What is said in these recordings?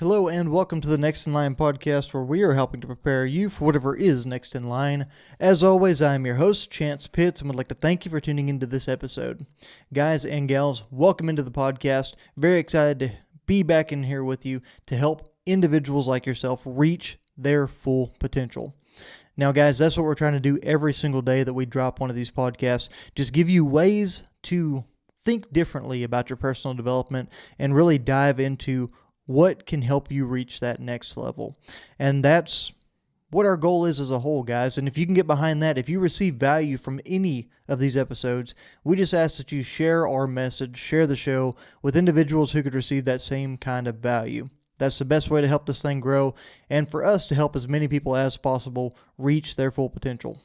Hello and welcome to the Next in Line podcast, where we are helping to prepare you for whatever is next in line. As always, I am your host, Chance Pitts, and would like to thank you for tuning into this episode. Guys and gals, welcome into the podcast. Very excited to be back in here with you to help individuals like yourself reach their full potential. Now, guys, that's what we're trying to do every single day that we drop one of these podcasts. Just give you ways to think differently about your personal development and really dive into what can help you reach that next level. And that's what our goal is as a whole, guys. And if you can get behind that, if you receive value from any of these episodes, we just ask that you share our message, share the show with individuals who could receive that same kind of value. That's the best way to help this thing grow and for us to help as many people as possible reach their full potential.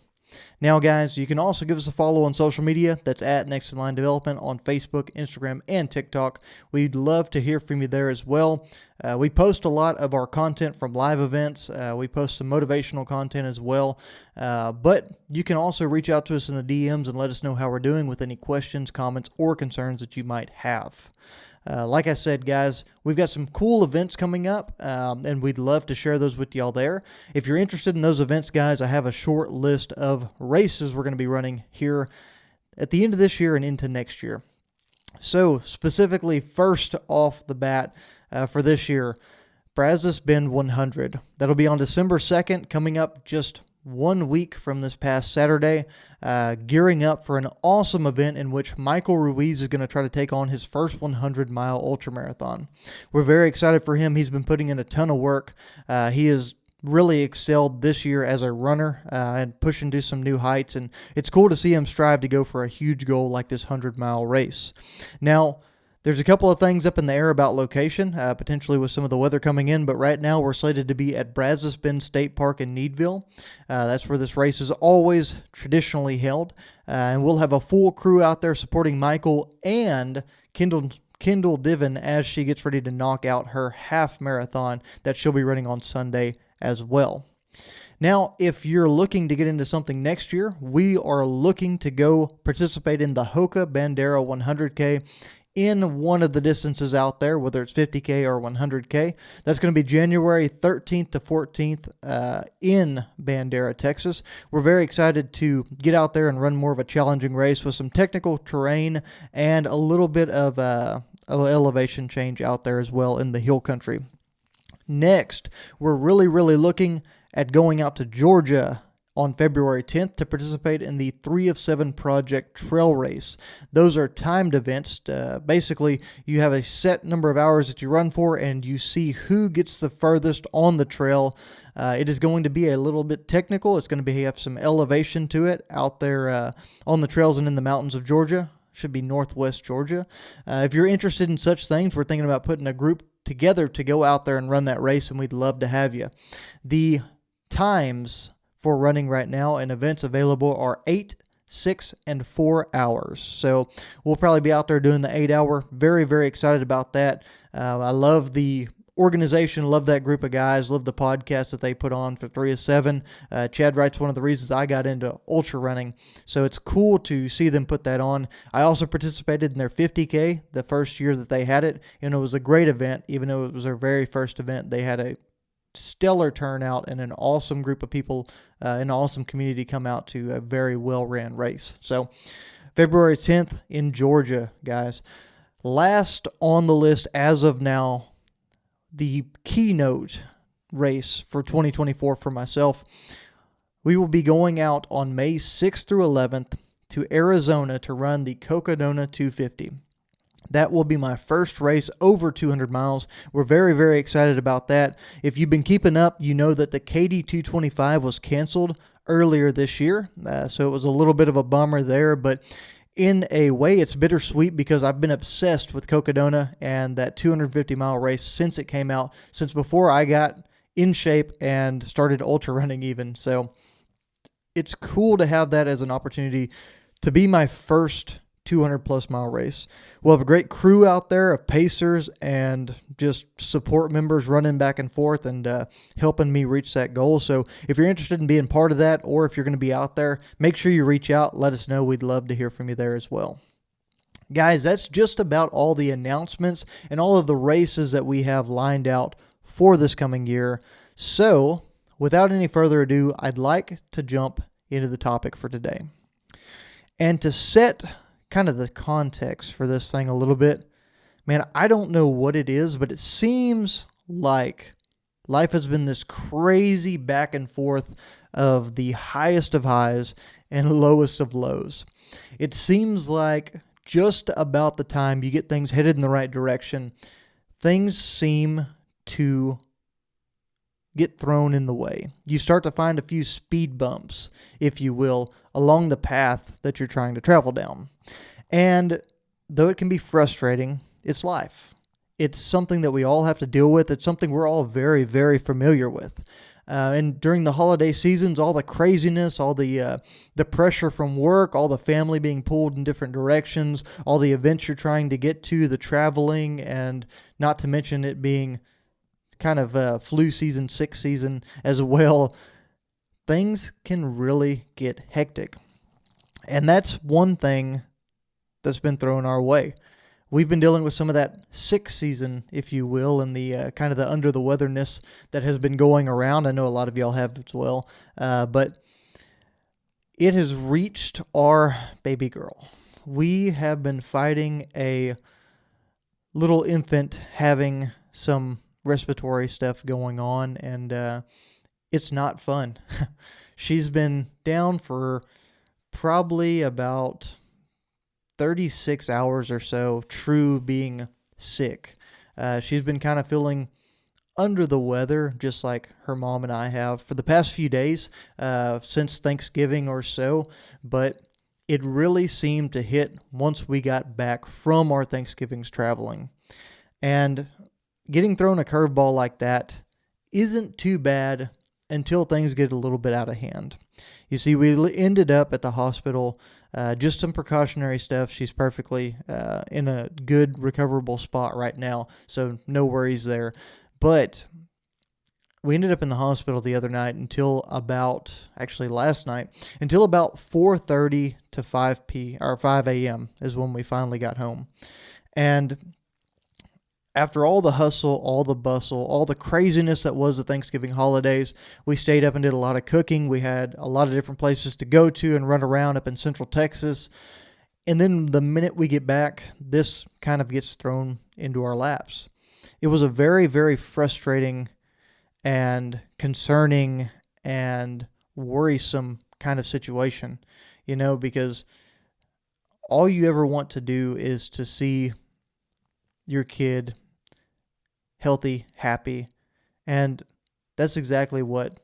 Now, guys, you can also give us a follow on social media. That's at Next in Line Development on Facebook, Instagram, and TikTok. We'd love to hear from you there as well. We post a lot of our content from live events. We post some motivational content as well. But you can also reach out to us in the DMs and let us know how we're doing with any questions, comments, or concerns that you might have. Like I said, guys, we've got some cool events coming up, and we'd love to share those with y'all there. If you're interested in those events, guys, I have a short list of races we're going to be running here at the end of this year and into next year. So, specifically, first off the bat for this year, Brazos Bend 100. That'll be on December 2nd, coming up just 1 week from this past Saturday, gearing up for an awesome event in which Michael Ruiz is going to try to take on his first 100-mile ultramarathon. We're very excited for him. He's been putting in a ton of work. He has really excelled this year as a runner and pushing to some new heights, and it's cool to see him strive to go for a huge goal like this 100-mile race. Now, there's a couple of things up in the air about location, potentially with some of the weather coming in, but right now we're slated to be at Brazos Bend State Park in Needville. That's where this race is always traditionally held, and we'll have a full crew out there supporting Michael and Kendall Diven as she gets ready to knock out her half marathon that she'll be running on Sunday as well. Now, if you're looking to get into something next year, we are looking to go participate in the Hoka Bandera 100K in one of the distances out there, whether it's 50K or 100K. That's going to be January 13th to 14th in Bandera, Texas. We're very excited to get out there and run more of a challenging race with some technical terrain and a little bit of elevation change out there as well in the hill country. Next, we're really looking at going out to Georgia on February 10th to participate in the 3 of 7 Project Trail Race. Those are timed events. Basically, you have a set number of hours that you run for, and you see who gets the furthest on the trail. It is going to be a little bit technical. It's going to have some elevation to it out there on the trails and in the mountains of Georgia. Should be northwest Georgia. If you're interested in such things, we're thinking about putting a group together to go out there and run that race, and we'd love to have you. The times for running right now and events available are 8, 6, and 4 hours. So we'll probably be out there doing the 8-hour. Very excited about that. I love the organization, love that group of guys, love the podcast that they put on for 3 of 7. Chad Wright's one of the reasons I got into ultra running. So it's cool to see them put that on. I also participated in their 50K the first year that they had it, and it was a great event. Even though it was their very first event, they had a stellar turnout and an awesome group of people, an awesome community come out to a very well-ran race. So February 10th in Georgia, guys. Last on the list as of now, the keynote race for 2024 for myself. We will be going out on May 6th through 11th to Arizona to run the Cocodona 250. That will be my first race over 200 miles. We're very excited about that. If you've been keeping up, you know that the KD 225 was canceled earlier this year. So it was a little bit of a bummer there, but in a way, it's bittersweet because I've been obsessed with Cocodona and that 250-mile race since it came out, since before I got in shape and started ultra running even. So it's cool to have that as an opportunity to be my first 200-plus mile race. We'll have a great crew out there of pacers and just support members running back and forth and helping me reach that goal. So if you're interested in being part of that, or if you're going to be out there, make sure you reach out. Let us know. We'd love to hear from you there as well. Guys, that's just about all the announcements and all of the races that we have lined out for this coming year. So, without any further ado, I'd like to jump into the topic for today. And to set kind of the context for this thing a little bit, man, I don't know what it is, but it seems like life has been this crazy back and forth of the highest of highs and lowest of lows. It seems like just about the time you get things headed in the right direction, things seem to get thrown in the way. You start to find a few speed bumps, if you will, along the path that you're trying to travel down. And though it can be frustrating, it's life. It's something that we all have to deal with. It's something we're all very, very familiar with. And during the holiday seasons, all the craziness, all the pressure from work, all the family being pulled in different directions, all the events you're trying to get to, the traveling, and not to mention it being kind of flu season, sick season as well, things can really get hectic. And that's one thing that's been thrown our way. We've been dealing with some of that sick season, if you will, and the kind of the under the weatherness that has been going around. I know a lot of y'all have as well, but it has reached our baby girl. We have been fighting a little infant having some respiratory stuff going on, and it's not fun. She's been down for probably about 36 hours or so, true being sick. She's been kind of feeling under the weather, just like her mom and I have for the past few days, since Thanksgiving or so, but it really seemed to hit once we got back from our Thanksgivings traveling. And getting thrown a curveball like that isn't too bad until things get a little bit out of hand. You see, we ended up at the hospital, just some precautionary stuff. She's perfectly in a good recoverable spot right now, so no worries there. But we ended up in the hospital the other night last night, until about 4:30 to 5 a.m. is when we finally got home. And after all the hustle, all the bustle, all the craziness that was the Thanksgiving holidays, we stayed up and did a lot of cooking. We had a lot of different places to go to and run around up in Central Texas. And then the minute we get back, this kind of gets thrown into our laps. It was a very, very frustrating and concerning and worrisome kind of situation, because all you ever want to do is to see your kid healthy, happy, and that's exactly what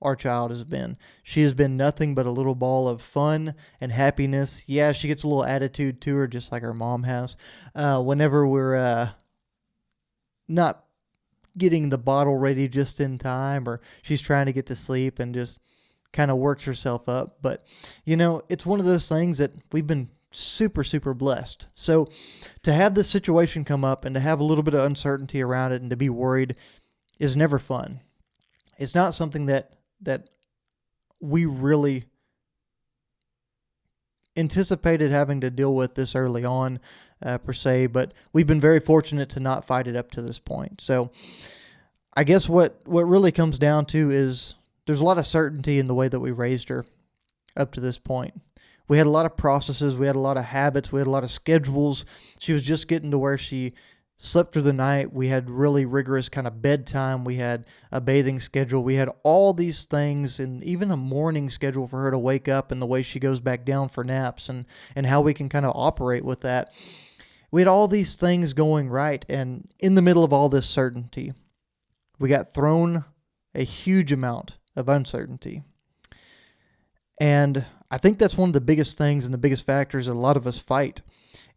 our child has been. She has been nothing but a little ball of fun and happiness. Yeah, she gets a little attitude to her, just like her mom has. Whenever we're not getting the bottle ready just in time, or she's trying to get to sleep and just kind of works herself up. But, it's one of those things that we've been super, super blessed. So to have this situation come up and to have a little bit of uncertainty around it and to be worried is never fun. It's not something that we really anticipated having to deal with this early on, per se, but we've been very fortunate to not fight it up to this point. So I guess what really comes down to is there's a lot of certainty in the way that we raised her up to this point. We had a lot of processes. We had a lot of habits. We had a lot of schedules. She was just getting to where she slept through the night. We had really rigorous kind of bedtime. We had a bathing schedule. We had all these things, and even a morning schedule for her to wake up and the way she goes back down for naps and how we can kind of operate with that. We had all these things going right, and in the middle of all this certainty, we got thrown a huge amount of uncertainty. And I think that's one of the biggest things and the biggest factors that a lot of us fight.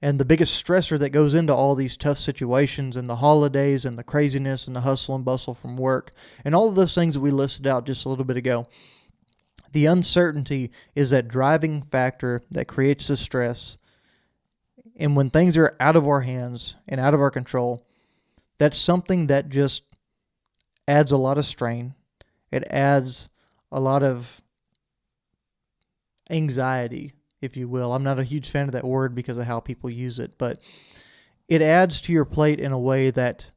And the biggest stressor that goes into all these tough situations and the holidays and the craziness and the hustle and bustle from work and all of those things that we listed out just a little bit ago. The uncertainty is that driving factor that creates the stress. And when things are out of our hands and out of our control, that's something that just adds a lot of strain. It adds a lot of anxiety, if you will. I'm not a huge fan of that word because of how people use it, but it adds to your plate in a way that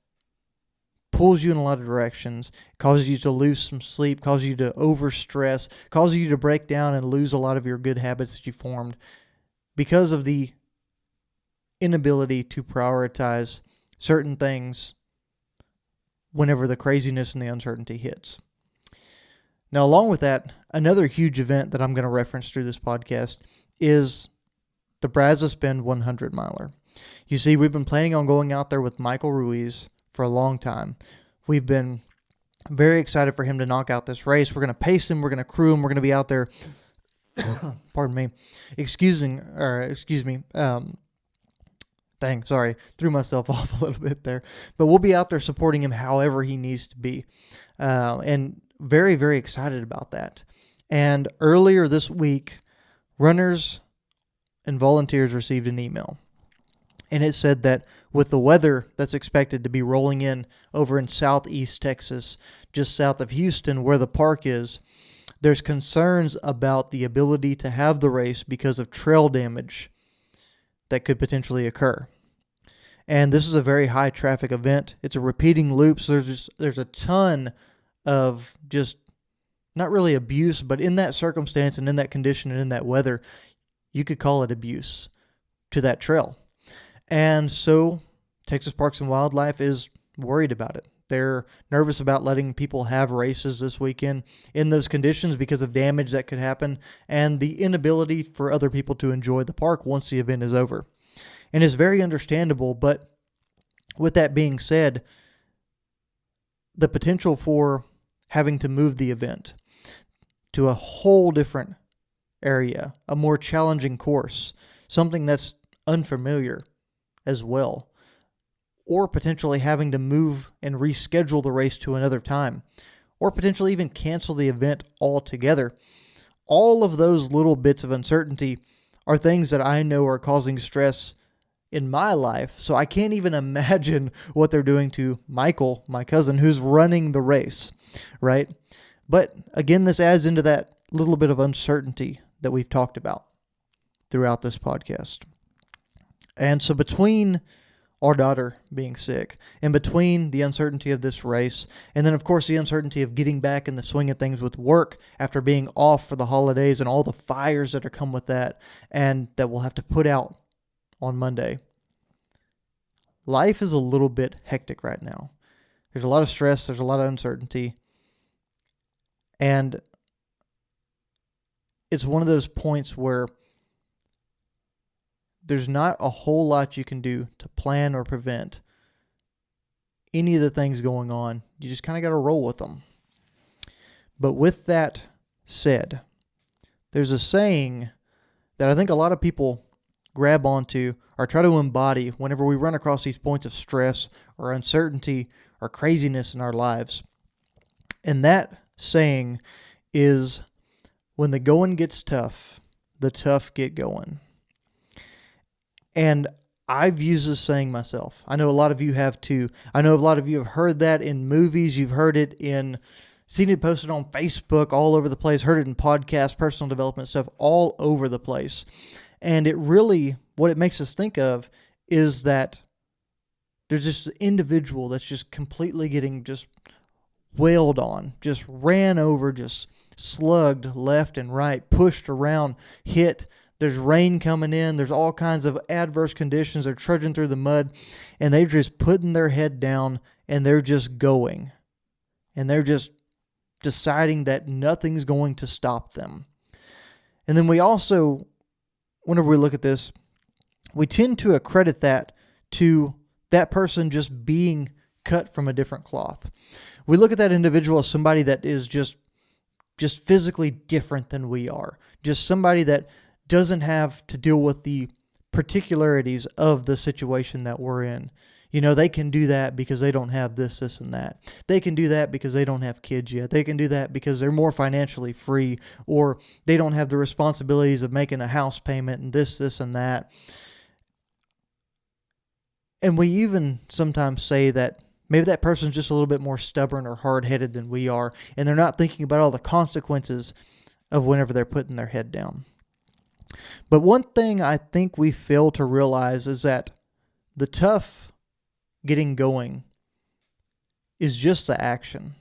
pulls you in a lot of directions, causes you to lose some sleep, causes you to overstress, causes you to break down and lose a lot of your good habits that you formed because of the inability to prioritize certain things whenever the craziness and the uncertainty hits. Now, along with that, another huge event that I'm going to reference through this podcast is the Brazos Bend 100 miler. You see, we've been planning on going out there with Michael Ruiz for a long time. We've been very excited for him to knock out this race. We're going to pace him. We're going to crew him. We're going to be out there. Pardon me. Excuse me. Sorry. Threw myself off a little bit there. But we'll be out there supporting him however he needs to be. And very, very excited about that. And earlier this week, runners and volunteers received an email. And it said that with the weather that's expected to be rolling in over in southeast Texas, just south of Houston, where the park is, there's concerns about the ability to have the race because of trail damage that could potentially occur. And this is a very high traffic event. It's a repeating loop, so there's a ton of just not really abuse, but in that circumstance and in that condition and in that weather, you could call it abuse to that trail. And so Texas Parks and Wildlife is worried about it. They're nervous about letting people have races this weekend in those conditions because of damage that could happen and the inability for other people to enjoy the park once the event is over. And it's very understandable, but with that being said, the potential for having to move the event to a whole different area, a more challenging course, something that's unfamiliar as well, or potentially having to move and reschedule the race to another time, or potentially even cancel the event altogether. All of those little bits of uncertainty are things that I know are causing stress in my life, so I can't even imagine what they're doing to Michael, my cousin, who's running the race, right? But again, this adds into that little bit of uncertainty that we've talked about throughout this podcast. And so between our daughter being sick, and between the uncertainty of this race, and then of course the uncertainty of getting back in the swing of things with work after being off for the holidays and all the fires that are come with that, and that we'll have to put out on Monday, life is a little bit hectic right now. There's a lot of stress, there's a lot of uncertainty, and it's one of those points where there's not a whole lot you can do to plan or prevent any of the things going on. You just kind of got to roll with them. But with that said, there's a saying that I think a lot of people grab onto or try to embody whenever we run across these points of stress or uncertainty or craziness in our lives. And that saying is, when the going gets tough, the tough get going. And I've used this saying myself. I know a lot of you have too. I know a lot of you have heard that in movies. You've heard it seen it posted on Facebook all over the place, heard it in podcasts, personal development stuff all over the place. And it really, what it makes us think of is that there's this individual that's just completely getting just wailed on, just ran over, just slugged left and right, pushed around, hit. There's rain coming in. There's all kinds of adverse conditions. They're trudging through the mud, and they're just putting their head down, and they're just going. And they're just deciding that nothing's going to stop them. And then we also, whenever we look at this, we tend to accredit that to that person just being cut from a different cloth. We look at that individual as somebody that is just physically different than we are. Just somebody that doesn't have to deal with the particularities of the situation that we're in. You know, they can do that because they don't have this, and that. They can do that because they don't have kids yet. They can do that because they're more financially free, or they don't have the responsibilities of making a house payment and this, and that. And we even sometimes say that maybe that person's just a little bit more stubborn or hard-headed than we are, and they're not thinking about all the consequences of whenever they're putting their head down. But one thing I think we fail to realize is that the tough getting going is just the action.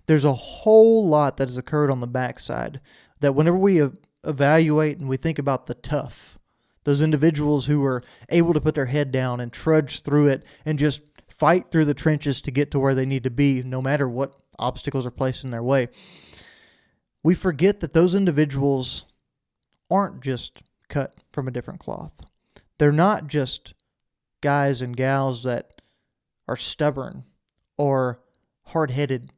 There's a whole lot that has occurred on the backside that whenever we evaluate and we think about the tough, those individuals who are able to put their head down and trudge through it and just fight through the trenches to get to where they need to be, no matter what obstacles are placed in their way, we forget that those individuals aren't just cut from a different cloth. They're not just guys and gals that are stubborn or hard-headed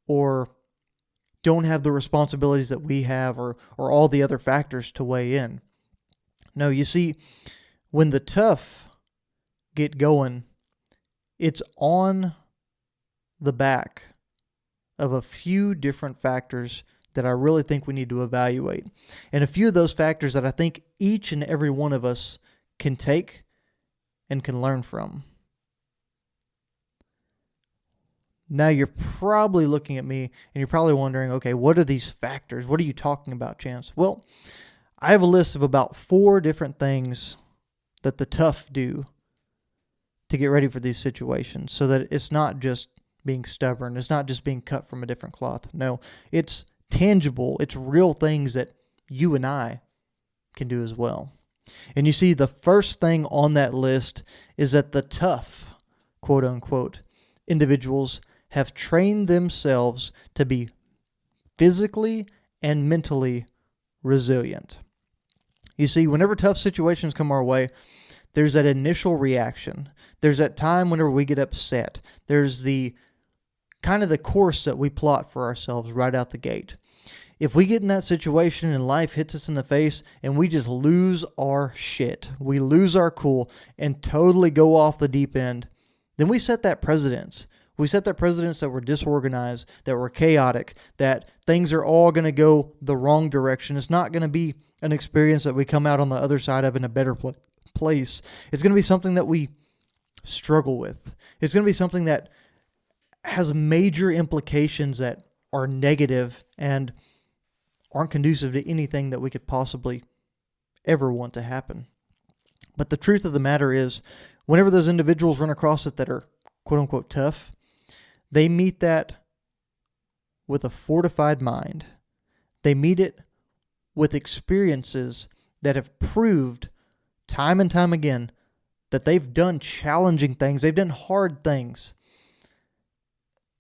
or don't have the responsibilities that we have or all the other factors to weigh in. No, you see, when the tough get going, it's on the back of a few different factors that I really think we need to evaluate. And a few of those factors that I think each and every one of us can take and can learn from. Now you're probably looking at me and you're probably wondering, okay, what are these factors? What are you talking about, Chance? Well, I have a list of about 4 different things that the tough do to get ready for these situations so that it's not just being stubborn. It's not just being cut from a different cloth. No, it's tangible. It's real things that you and I can do as well. And you see, the first thing on that list is that the tough, quote unquote, individuals have trained themselves to be physically and mentally resilient. You see, whenever tough situations come our way, there's that initial reaction. There's that time whenever we get upset. There's the kind of the course that we plot for ourselves right out the gate. If we get in that situation and life hits us in the face and we just lose our shit, we lose our cool and totally go off the deep end, then we set that precedence. We set that precedence that we're disorganized, that we're chaotic, that things are all going to go the wrong direction. It's not going to be an experience that we come out on the other side of in a better place. It's going to be something that we struggle with. It's going to be something that has major implications that are negative and aren't conducive to anything that we could possibly ever want to happen. But the truth of the matter is, whenever those individuals run across it that are quote-unquote tough, they meet that with a fortified mind. They meet it with experiences that have proved time and time again that they've done challenging things, they've done hard things,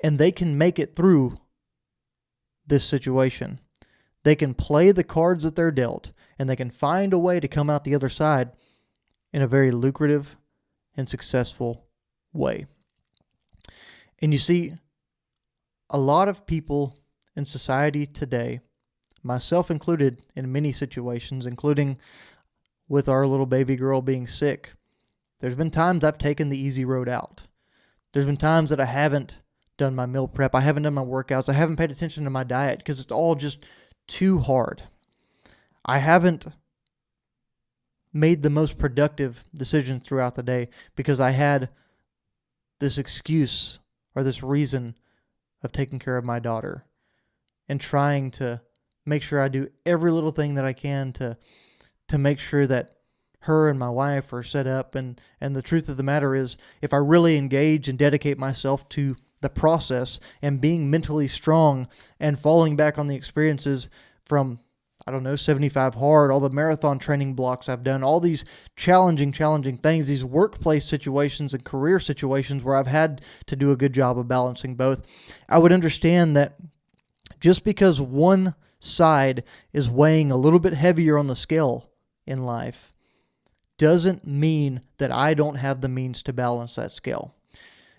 and they can make it through this situation. They can play the cards that they're dealt, and they can find a way to come out the other side in a very lucrative and successful way. And you see, a lot of people in society today, myself included in many situations, including with our little baby girl being sick, there's been times I've taken the easy road out. There's been times that I haven't done my meal prep, I haven't done my workouts, I haven't paid attention to my diet because it's all just too hard. I haven't made the most productive decisions throughout the day because I had this excuse or this reason of taking care of my daughter and trying to make sure I do every little thing that I can to make sure that her and my wife are set up. And the truth of the matter is, if I really engage and dedicate myself to the process and being mentally strong and falling back on the experiences from, 75 hard, all the marathon training blocks I've done, all these challenging things, these workplace situations and career situations where I've had to do a good job of balancing both, I would understand that just because one side is weighing a little bit heavier on the scale in life doesn't mean that I don't have the means to balance that scale.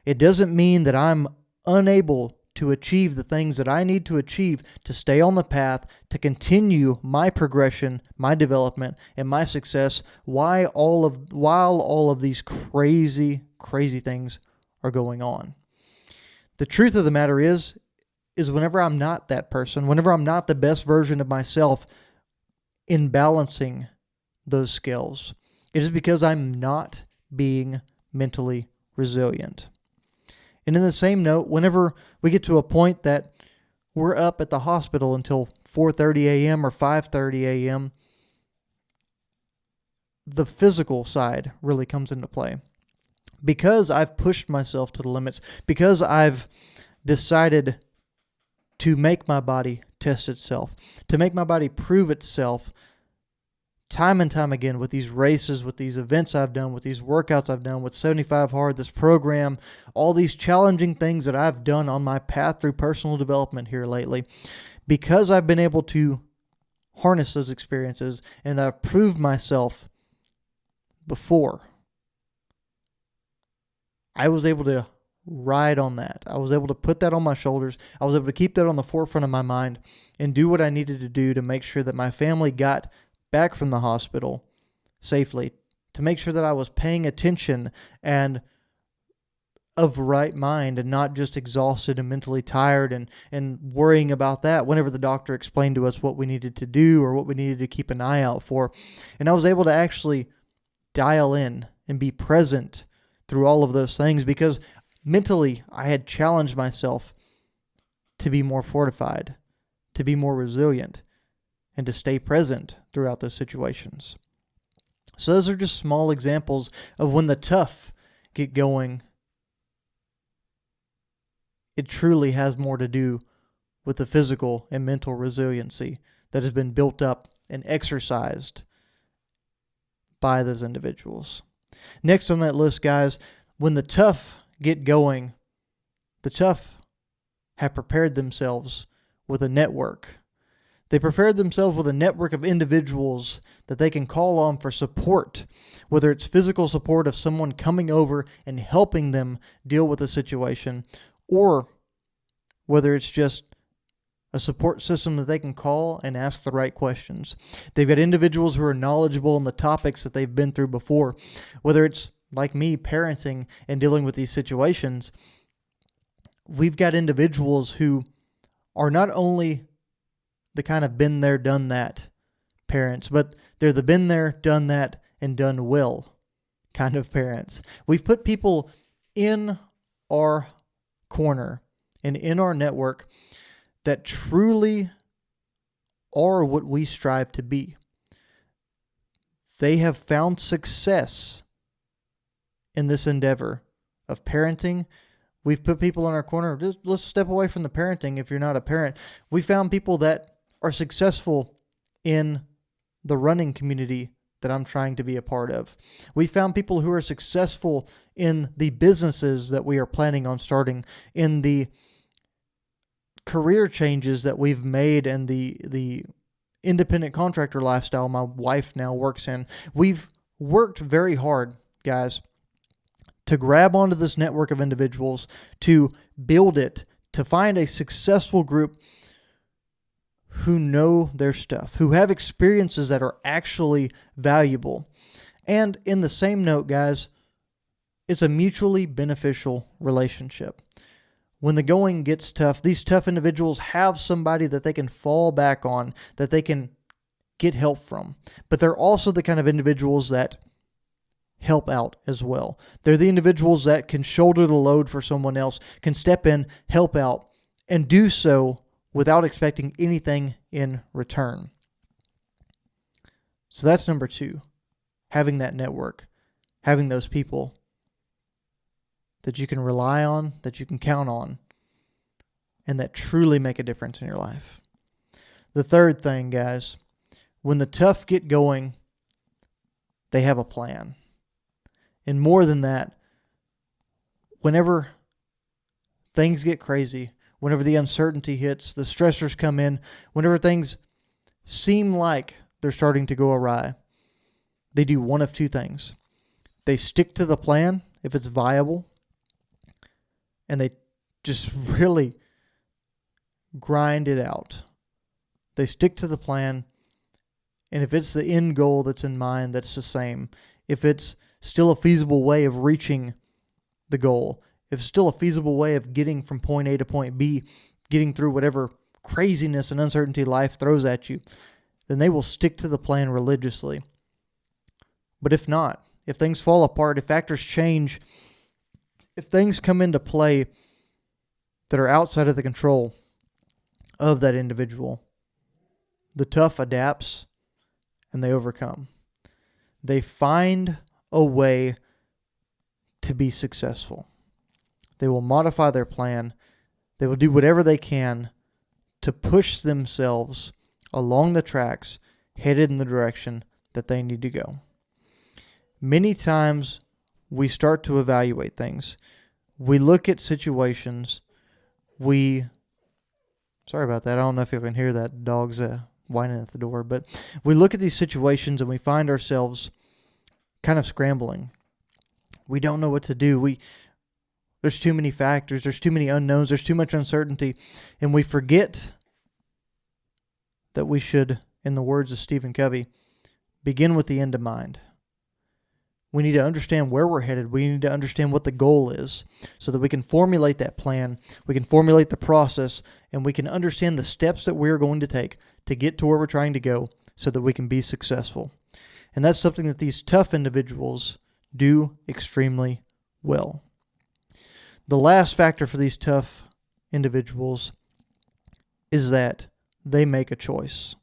It doesn't mean that I'm unable to achieve the things that I need to achieve to stay on the path, to continue my progression, my development, and my success while all of these crazy things are going on. The truth of the matter is whenever I'm not that person, whenever I'm not the best version of myself in balancing those scales, it is because I'm not being mentally resilient. And in the same note, whenever we get to a point that we're up at the hospital until 4:30 a.m. or 5:30 a.m., the physical side really comes into play. because I've pushed myself to the limits, because I've decided to make my body test itself, to make my body prove itself time and time again with these races, with these events I've done, with these workouts I've done, with 75 Hard, this program, all these challenging things that I've done on my path through personal development here lately. Because I've been able to harness those experiences and I've proved myself before, I was able to ride on that. I was able to put that on my shoulders. I was able to keep that on the forefront of my mind and do what I needed to do to make sure that my family got back from the hospital safely, to make sure that I was paying attention and of right mind and not just exhausted and mentally tired and worrying about that whenever the doctor explained to us what we needed to do or what we needed to keep an eye out for. And I was able to actually dial in and be present through all of those things because mentally I had challenged myself to be more fortified, to be more resilient, and to stay present throughout those situations. So those are just small examples of when the tough get going. It truly has more to do with the physical and mental resiliency that has been built up and exercised by those individuals. Next on that list, guys, when the tough get going, the tough have prepared themselves with a network. They prepared themselves with a network of individuals that they can call on for support, whether it's physical support of someone coming over and helping them deal with a situation, or whether it's just a support system that they can call and ask the right questions. They've got individuals who are knowledgeable in the topics that they've been through before, whether it's like me, parenting and dealing with these situations. We've got individuals who are not only the kind of been there, done that parents, but they're the been there, done that, and done well kind of parents. We've put people in our corner and in our network that truly are what we strive to be. They have found success in this endeavor of parenting. We've put people in our corner. Just let's step away from the parenting if you're not a parent. We found people that are successful in the running community that I'm trying to be a part of. We found people who are successful in the businesses that we are planning on starting, in the career changes that we've made, and the independent contractor lifestyle my wife now works in. We've worked very hard, guys, to grab onto this network of individuals, to build it, to find a successful group who know their stuff, who have experiences that are actually valuable. And in the same note, guys, it's a mutually beneficial relationship. When the going gets tough, these tough individuals have somebody that they can fall back on, that they can get help from. But they're also the kind of individuals that help out as well. They're the individuals that can shoulder the load for someone else, can step in, help out, and do so without expecting anything in return. So that's number 2, having that network, having those people that you can rely on, that you can count on, and that truly make a difference in your life. The third thing, guys, when the tough get going, they have a plan. And more than that, whenever things get crazy, whenever the uncertainty hits, the stressors come in, whenever things seem like they're starting to go awry, they do one of 2 things. They stick to the plan if it's viable, and they just really grind it out. They stick to the plan, and if it's the end goal that's in mind, that's the same. If it's still a feasible way of reaching the goal, if it's still a feasible way of getting from point A to point B, getting through whatever craziness and uncertainty life throws at you, then they will stick to the plan religiously. But if not, if things fall apart, if factors change, if things come into play that are outside of the control of that individual, the tough adapts and they overcome. They find a way to be successful. They will modify their plan. They will do whatever they can to push themselves along the tracks headed in the direction that they need to go. Many times we start to evaluate things. We look at situations. Sorry about that. I don't know if you can hear that. Dog's whining at the door. But we look at these situations and we find ourselves kind of scrambling. We don't know what to do. There's too many factors. There's too many unknowns. There's too much uncertainty. And we forget that we should, in the words of Stephen Covey, begin with the end in mind. We need to understand where we're headed. We need to understand what the goal is so that we can formulate that plan, we can formulate the process, and we can understand the steps that we're going to take to get to where we're trying to go so that we can be successful. And that's something that these tough individuals do extremely well. The last factor for these tough individuals is that they make a choice.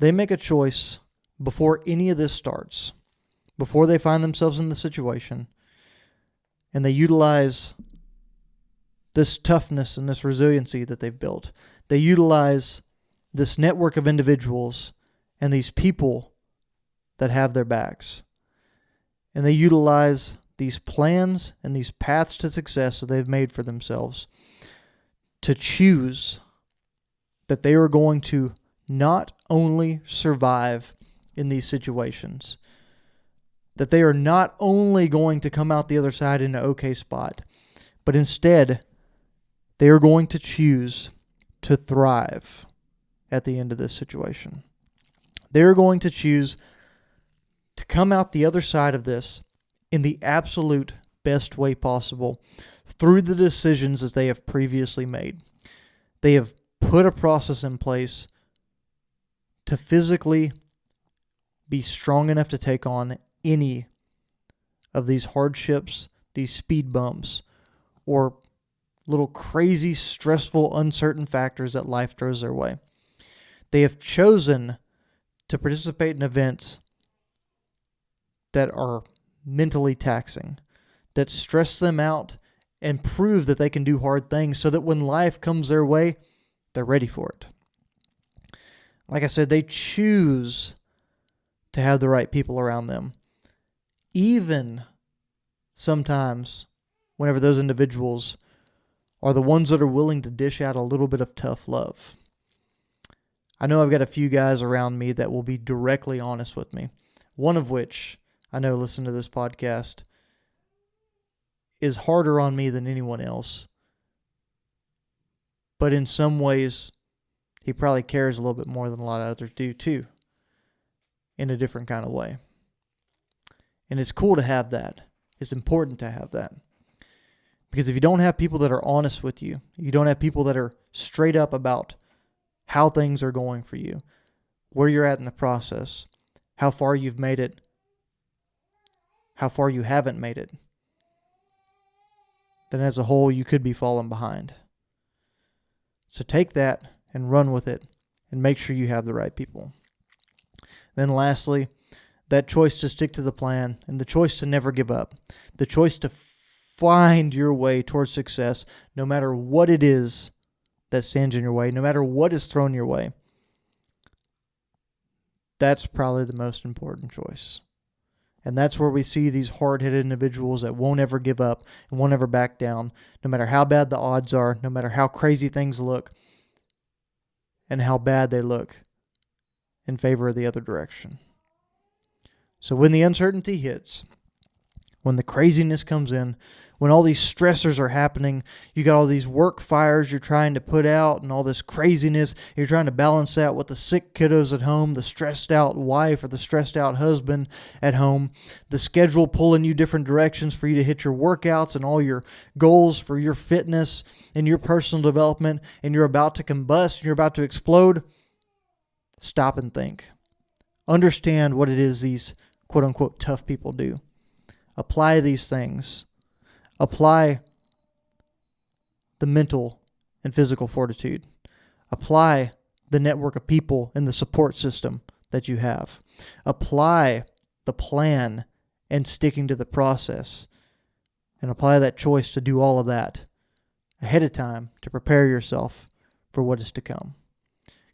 They make a choice before any of this starts, before they find themselves in the situation, and they utilize this toughness and this resiliency that they've built. They utilize this network of individuals and these people that have their backs. And they utilize these plans and these paths to success that they've made for themselves to choose that they are going to not only survive in these situations, that they are not only going to come out the other side in an okay spot, but instead they are going to choose to thrive at the end of this situation. They're going to choose to come out the other side of this in the absolute best way possible through the decisions that they have previously made. They have put a process in place to physically be strong enough to take on any of these hardships, these speed bumps, or little crazy, stressful, uncertain factors that life throws their way. They have chosen to participate in events that are mentally taxing, that stress them out and prove that they can do hard things so that when life comes their way, they're ready for it. Like I said, they choose to have the right people around them. Even sometimes whenever those individuals are the ones that are willing to dish out a little bit of tough love. I know I've got a few guys around me that will be directly honest with me. One of which I know listen to this podcast is harder on me than anyone else. But in some ways, he probably cares a little bit more than a lot of others do too, in a different kind of way. And it's cool to have that. It's important to have that. Because if you don't have people that are honest with you, you don't have people that are straight up about how things are going for you, where you're at in the process, how far you've made it, how far you haven't made it, then as a whole, you could be falling behind. So take that and run with it and make sure you have the right people. Then lastly, that choice to stick to the plan and the choice to never give up, the choice to find your way towards success no matter what it is that stands in your way, no matter what is thrown your way. That's probably the most important choice. And that's where we see these hard-headed individuals that won't ever give up and won't ever back down, no matter how bad the odds are, no matter how crazy things look, and how bad they look in favor of the other direction. So when the uncertainty hits, when the craziness comes in, when all these stressors are happening, you got all these work fires you're trying to put out and all this craziness, you're trying to balance that with the sick kiddos at home, the stressed out wife or the stressed out husband at home, the schedule pulling you different directions for you to hit your workouts and all your goals for your fitness and your personal development, and you're about to combust and you're about to explode. Stop and think. Understand what it is these quote-unquote tough people do. Apply these things. Apply the mental and physical fortitude. Apply the network of people and the support system that you have. Apply the plan and sticking to the process and apply that choice to do all of that ahead of time to prepare yourself for what is to come.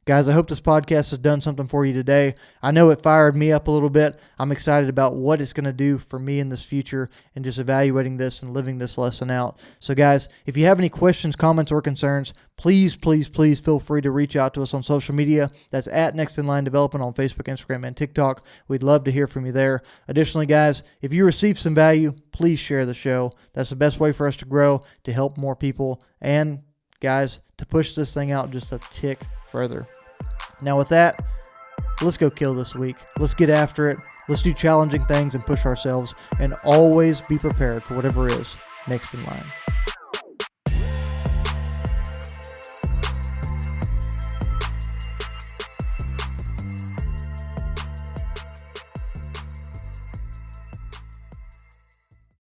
Guys, I hope this podcast has done something for you today. I know it fired me up a little bit. I'm excited about what it's going to do for me in this future and just evaluating this and living this lesson out. So guys, if you have any questions, comments, or concerns, please feel free to reach out to us on social media. That's at Next In Line Development on Facebook, Instagram, and TikTok. We'd love to hear from you there. Additionally, guys, if you receive some value, please share the show. That's the best way for us to grow, to help more people, and guys, to push this thing out just a tick further. Now with that, let's go kill this week. Let's get after it. Let's do challenging things and push ourselves, and always be prepared for whatever is next in line.